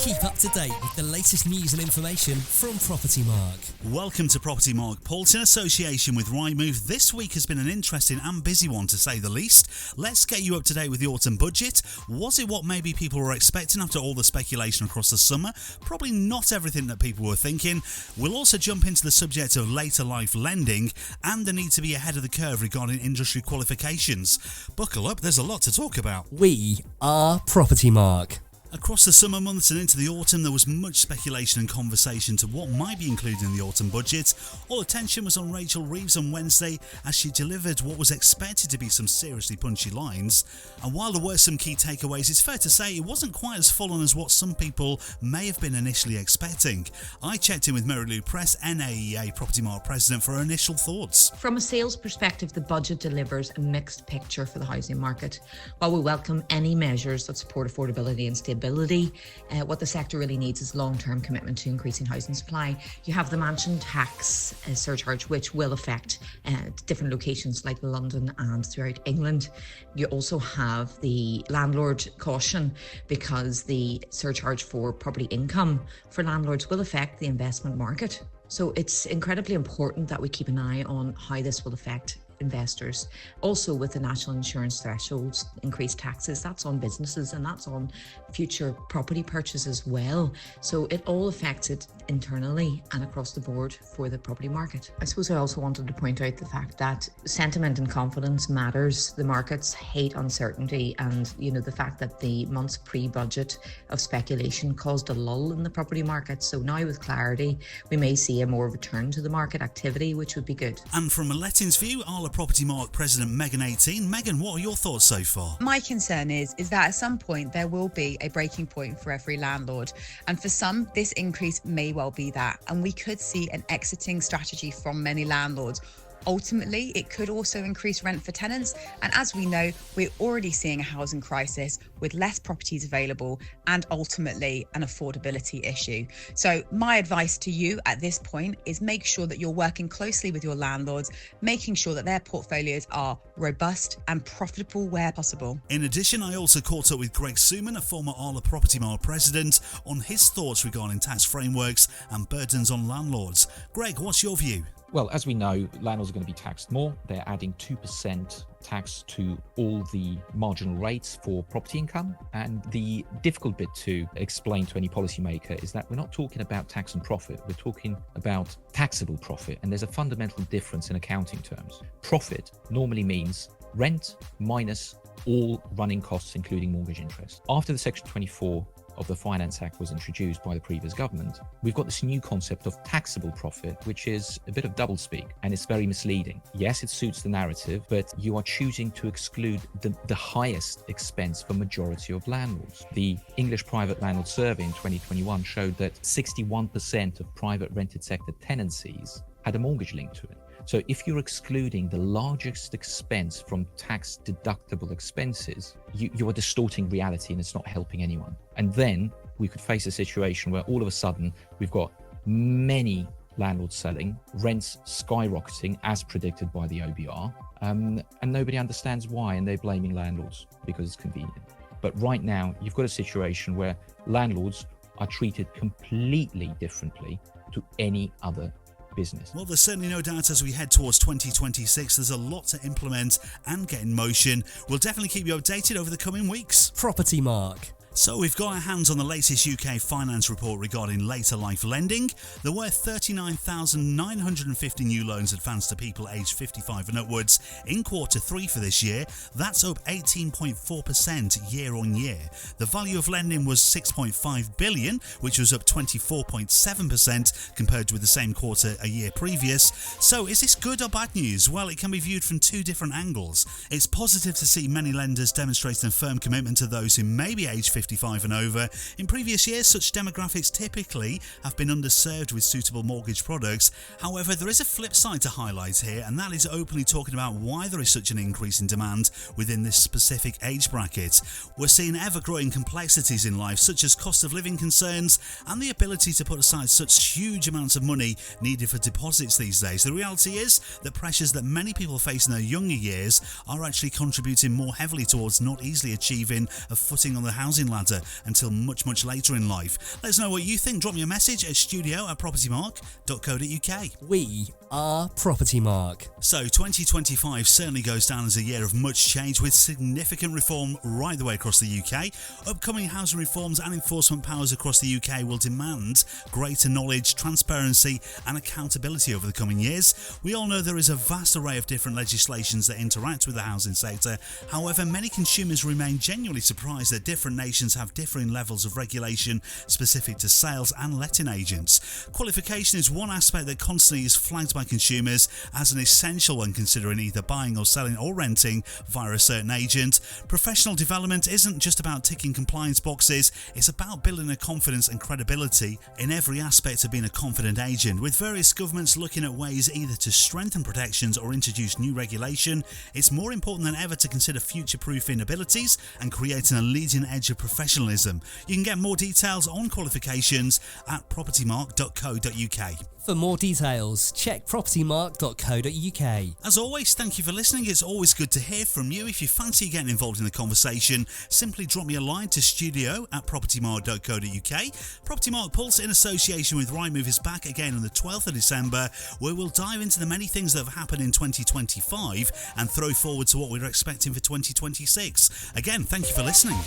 Keep up to date with the latest news and information from Propertymark. Welcome to Propertymark Pulse in association with Rightmove. This week has been an interesting and busy one to say the least. Let's get you up to date with the autumn budget. Was it what maybe people were expecting after all the speculation across the summer? Probably not everything that people were thinking. We'll also jump into the subject of later life lending and the need to be ahead of the curve regarding industry qualifications. Buckle up, there's a lot to talk about. We are Propertymark. Across the summer months and into the autumn, there was much speculation and conversation to what might be included in the autumn budget. All attention was on Rachel Reeves on Wednesday as she delivered what was expected to be some seriously punchy lines. And while there were some key takeaways, it's fair to say it wasn't quite as full on as what some people may have been initially expecting. I checked in with Mary Lou Press, NAEA Propertymark President, for her initial thoughts. From a sales perspective, the budget delivers a mixed picture for the housing market. While we welcome any measures that support affordability and stability, what the sector really needs is long-term commitment to increasing housing supply. You have the mansion tax surcharge, which will affect different locations like London and throughout England. You also have the landlord caution because the surcharge for property income for landlords will affect the investment market. So it's incredibly important that we keep an eye on how this will affect investors. Also, with the national insurance thresholds, increased taxes, that's on businesses and that's on future property purchase as well. So it all affects it internally and across the board for the property market. I suppose I also wanted to point out the fact that sentiment and confidence matters. The markets hate uncertainty, and the fact that the months pre-budget of speculation caused a lull in the property market. So now with clarity, we may see a more return to the market activity, which would be good. And from a lettings view, Arla Propertymark President Megan 18. Megan, what are your thoughts so far? My concern is that at some point there will be a breaking point for every landlord, and for some this increase may well be that, and we could see an exiting strategy from many landlords. Ultimately, it could also increase rent for tenants, and as we know, we're already seeing a housing crisis with less properties available and ultimately an affordability issue. So my advice to you at this point is make sure that you're working closely with your landlords, making sure that their portfolios are robust and profitable where possible. In addition, I also caught up with Greg Suman, a former Arla Propertymark president, on his thoughts regarding tax frameworks and burdens on landlords. Greg, what's your view? Well, as we know, landlords are going to be taxed more. They're adding 2% tax to all the marginal rates for property income. And the difficult bit to explain to any policymaker is that we're not talking about tax and profit. We're talking about taxable profit. And there's a fundamental difference in accounting terms. Profit normally means rent minus all running costs, including mortgage interest. After the Section 24 of the Finance Act was introduced by the previous government, we've got this new concept of taxable profit, which is a bit of doublespeak, and it's very misleading. Yes, it suits the narrative, but you are choosing to exclude the highest expense for majority of landlords. The English Private Landlord Survey in 2021 showed that 61% of private rented sector tenancies had a mortgage linked to it. So if you're excluding the largest expense from tax deductible expenses, you are distorting reality, and it's not helping anyone. And then we could face a situation where all of a sudden we've got many landlords selling, rents skyrocketing as predicted by the OBR, and nobody understands why, and they're blaming landlords because it's convenient. But right now you've got a situation where landlords are treated completely differently to any other business. Well, there's certainly no doubt as we head towards 2026, there's a lot to implement and get in motion. We'll definitely keep you updated over the coming weeks. Propertymark. So we've got our hands on the latest UK finance report regarding later life lending. There were 39,950 new loans advanced to people aged 55 and upwards in Q3 for this year. That's up 18.4% year on year. The value of lending was 6.5 billion, which was up 24.7% compared with the same quarter a year previous. So is this good or bad news? Well, it can be viewed from two different angles. It's positive to see many lenders demonstrating a firm commitment to those who may be aged 55 and over. In previous years, such demographics typically have been underserved with suitable mortgage products. However, there is a flip side to highlight here, and that is openly talking about why there is such an increase in demand within this specific age bracket. We're seeing ever-growing complexities in life, such as cost of living concerns and the ability to put aside such huge amounts of money needed for deposits these days. The reality is that pressures that many people face in their younger years are actually contributing more heavily towards not easily achieving a footing on the housing progression ladder until much later in life. Let us know what you think. Drop me a message at studio@propertymark.co.uk. We are Propertymark. So 2025 certainly goes down as a year of much change with significant reform right the way across the UK. Upcoming housing reforms and enforcement powers across the UK will demand greater knowledge, transparency and accountability over the coming years. We all know there is a vast array of different legislations that interact with the housing sector. However, many consumers remain genuinely surprised that different nations have differing levels of regulation specific to sales and letting agents. Qualification is one aspect that constantly is flagged by consumers as an essential when considering either buying or selling or renting via a certain agent. Professional development isn't just about ticking compliance boxes, it's about building a confidence and credibility in every aspect of being a confident agent. With various governments looking at ways either to strengthen protections or introduce new regulation, it's more important than ever to consider future-proofing abilities and creating a leading edge of professionalism. You can get more details on qualifications at propertymark.co.uk. For more details, check propertymark.co.uk. As always, thank you for listening. It's always good to hear from you. If you fancy getting involved in the conversation, simply drop me a line to studio@propertymark.co.uk. Propertymark Pulse, in association with Rightmove, is back again on the 12th of December, where we'll dive into the many things that have happened in 2025 and throw forward to what we're expecting for 2026. Again, thank you for listening.